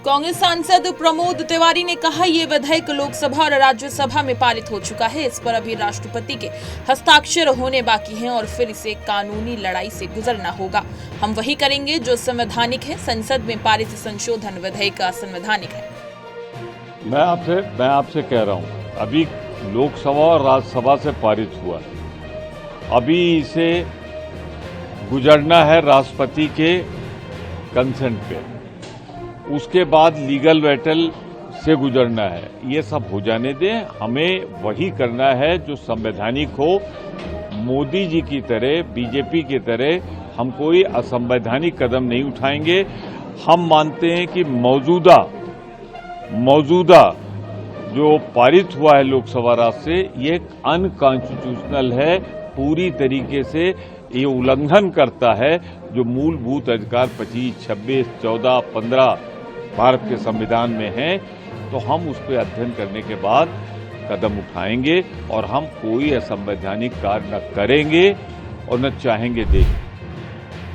कांग्रेस सांसद प्रमोद तिवारी ने कहा, ये विधेयक लोकसभा और राज्यसभा में पारित हो चुका है। इस पर अभी राष्ट्रपति के हस्ताक्षर होने बाकी हैं और फिर इसे कानूनी लड़ाई से गुजरना होगा। हम वही करेंगे जो संवैधानिक है। संसद में पारित संशोधन विधेयक असंवैधानिक है। मैं आपसे कह रहा हूं, अभी लोकसभा और राज्यसभा से पारित हुआ है। अभी इसे गुजरना है राष्ट्रपति के कंसेंट पे, उसके बाद लीगल बैटल से गुजरना है। ये सब हो जाने दें, हमें वही करना है जो संवैधानिक हो। मोदी जी की तरह, बीजेपी की तरह हम कोई असंवैधानिक कदम नहीं उठाएंगे। हम मानते हैं कि मौजूदा जो पारित हुआ है लोकसभा राज्य से, ये अनकॉन्स्टिट्यूशनल है। पूरी तरीके से ये उल्लंघन करता है जो मूलभूत अधिकार 25, 26, 14, 15 भारत के संविधान में है। तो हम उस पर अध्ययन करने के बाद कदम उठाएंगे और हम कोई असंवैधानिक कार्य न करेंगे और न चाहेंगे देखें।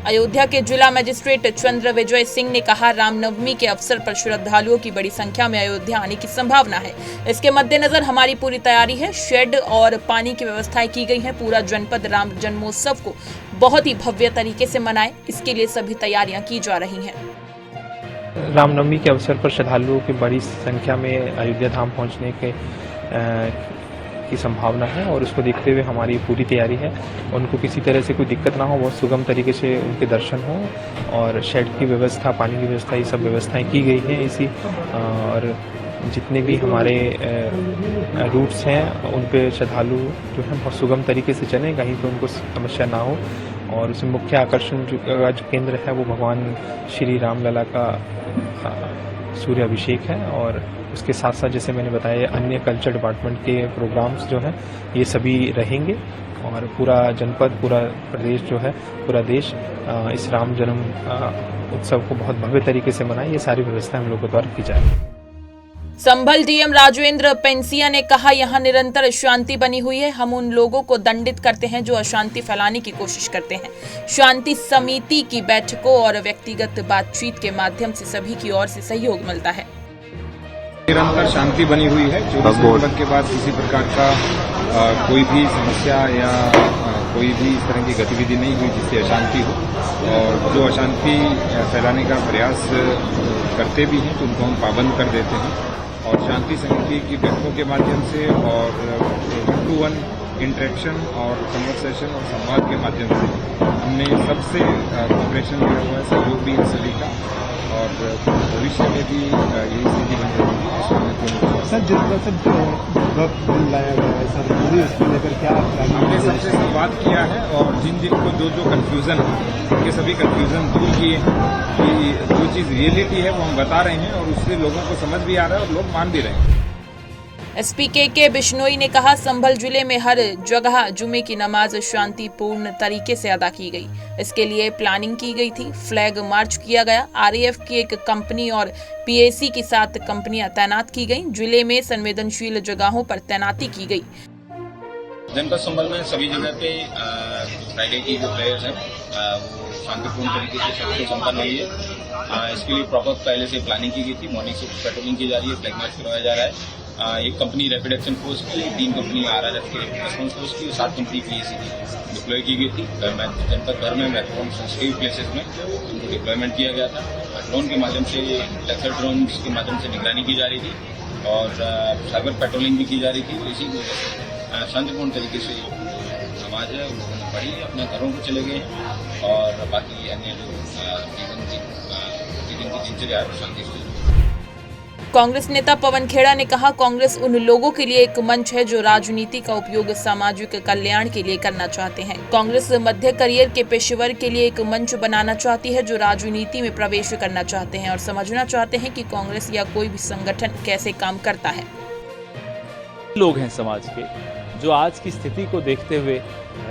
अयोध्या के जिला मजिस्ट्रेट चंद्र विजय सिंह ने कहा, रामनवमी के अवसर पर श्रद्धालुओं की बड़ी संख्या में अयोध्या आने की संभावना है। इसके मद्देनजर हमारी पूरी तैयारी है। शेड और पानी की व्यवस्थाएं की गई हैं। पूरा जनपद राम जन्मोत्सव को बहुत ही भव्य तरीके से मनाए, इसके लिए सभी तैयारियां की जा रही हैं। रामनवमी के अवसर पर श्रद्धालुओं की बड़ी संख्या में अयोध्या धाम पहुंचने की संभावना है और उसको देखते हुए हमारी पूरी तैयारी है। उनको किसी तरह से कोई दिक्कत ना हो, बहुत सुगम तरीके से उनके दर्शन हो। और शेड की व्यवस्था, पानी की व्यवस्था, ये सब व्यवस्थाएं की गई हैं इसी। और जितने भी हमारे रूट्स हैं उन पे श्रद्धालु जो है बहुत सुगम तरीके से चलें, कहीं पे उनको समस्या ना हो। और उसमें मुख्य आकर्षण जो केंद्र है वो भगवान श्री रामलला का सूर्य अभिषेक है। और उसके साथ साथ जैसे मैंने बताया, अन्य कल्चर डिपार्टमेंट के प्रोग्राम्स जो हैं ये सभी रहेंगे। और पूरा जनपद, पूरा प्रदेश जो है, पूरा देश इस राम जन्म उत्सव को बहुत भव्य तरीके से मनाए, ये सारी व्यवस्था हम लोगों के द्वारा की जाएगी। संभल डीएम राजेंद्र पेंसिया ने कहा, यहाँ निरंतर शांति बनी हुई है। हम उन लोगों को दंडित करते हैं जो अशांति फैलाने की कोशिश करते हैं। शांति समिति की बैठकों और व्यक्तिगत बातचीत के माध्यम से सभी की ओर से सहयोग मिलता है। निरंतर शांति बनी हुई है। 24 नवंबर के बाद किसी प्रकार का कोई भी समस्या या कोई भी इस तरह की गतिविधि नहीं हुई जिससे अशांति हो। और जो अशांति फैलाने का प्रयास करते भी हैं तो उनको हम पाबंद कर देते हैं। और शांति समिति की बैठकों के माध्यम से और 1-to-1 इंटरेक्शन और कन्वर्सेशन और संवाद के माध्यम से हमने सबसे कोऑपरेशन दिया हुआ है, सहयोग भी है सभी का। और भविष्य में भी यही स्थिति बनी रहेगी। सर, जिस तरह से बिल लाया गया है सर, पूरी उसको लेकर क्या हमने सबसे संवाद किया है और जिन को जो कन्फ्यूजन है उनके सभी कन्फ्यूजन दूर किए हैं कि जो चीज़ रियलिटी है वो हम बता रहे हैं और उससे लोगों को समझ भी आ रहा है और लोग मान भी रहे हैं। एसपी के बिश्नोई ने कहा, संभल जिले में हर जगह जुमे की नमाज शांतिपूर्ण तरीके से अदा की गई। इसके लिए प्लानिंग की गई थी। फ्लैग मार्च किया गया। आरएएफ की एक कंपनी और पीएसी की 7 कंपनियां तैनात की गई। जिले में संवेदनशील जगहों पर तैनाती की गई। जनपद संभल में सभी जगह पे फ्राइडे की जो प्रेयर्स है वो शांतिपूर्ण तरीके से सबसे संपन्न हुई है। इसके लिए प्रॉपर पहले से प्लानिंग की गई थी। मॉर्निंग से पेट्रोलिंग की जा रही है, फ्लैग मार्च करवाया जा रहा है। एक कंपनी रैपिड एक्शन फोर्स की, 3 कंपनी आरआरएफ की रेस्पॉन्स फोर्स की और 7 कंपनी पीएसी की डिप्लॉय की गई थी। जनपद भर में महत्वपूर्ण सेंसिटिव प्लेसेस में उनको डिप्लॉयमेंट किया गया था। ड्रोन के माध्यम से, लेजर ड्रोन के माध्यम से निगरानी की जा रही थी और साइबर पेट्रोलिंग भी की जा रही थी। तो इसी वजह से शांतिपूर्ण तरीके से नमाज है लोगों ने पढ़ी, अपने घरों को चले गए और बाकी अन्य जो जीवन की दिनचर्या है शांति से। कांग्रेस नेता पवन खेड़ा ने कहा, कांग्रेस उन लोगों के लिए एक मंच है जो राजनीति का उपयोग सामाजिक कल्याण के लिए करना चाहते हैं। कांग्रेस मध्य करियर के पेशेवर के लिए एक मंच बनाना चाहती है जो राजनीति में प्रवेश करना चाहते हैं और समझना चाहते हैं कि कांग्रेस या कोई भी संगठन कैसे काम करता है। लोग हैं समाज के जो आज की स्थिति को देखते हुए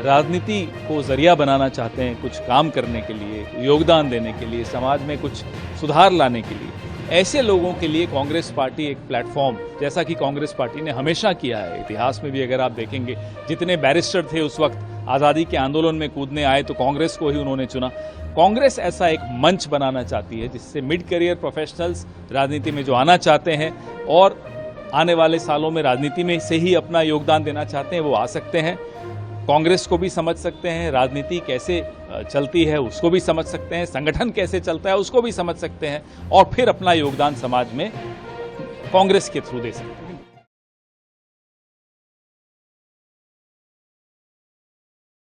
राजनीति को जरिया बनाना चाहते हैं, कुछ काम करने के लिए, योगदान देने के लिए, समाज में कुछ सुधार लाने के लिए। ऐसे लोगों के लिए कांग्रेस पार्टी एक प्लेटफॉर्म, जैसा कि कांग्रेस पार्टी ने हमेशा किया है। इतिहास में भी अगर आप देखेंगे, जितने बैरिस्टर थे उस वक्त आज़ादी के आंदोलन में कूदने आए तो कांग्रेस को ही उन्होंने चुना। कांग्रेस ऐसा एक मंच बनाना चाहती है जिससे मिड करियर प्रोफेशनल्स राजनीति में जो आना चाहते हैं और आने वाले सालों में राजनीति में से ही अपना योगदान देना चाहते हैं वो आ सकते हैं। कांग्रेस को भी समझ सकते हैं, राजनीति कैसे चलती है उसको भी समझ सकते हैं, संगठन कैसे चलता है उसको भी समझ सकते हैं और फिर अपना योगदान समाज में कांग्रेस के थ्रू दे सकते हैं।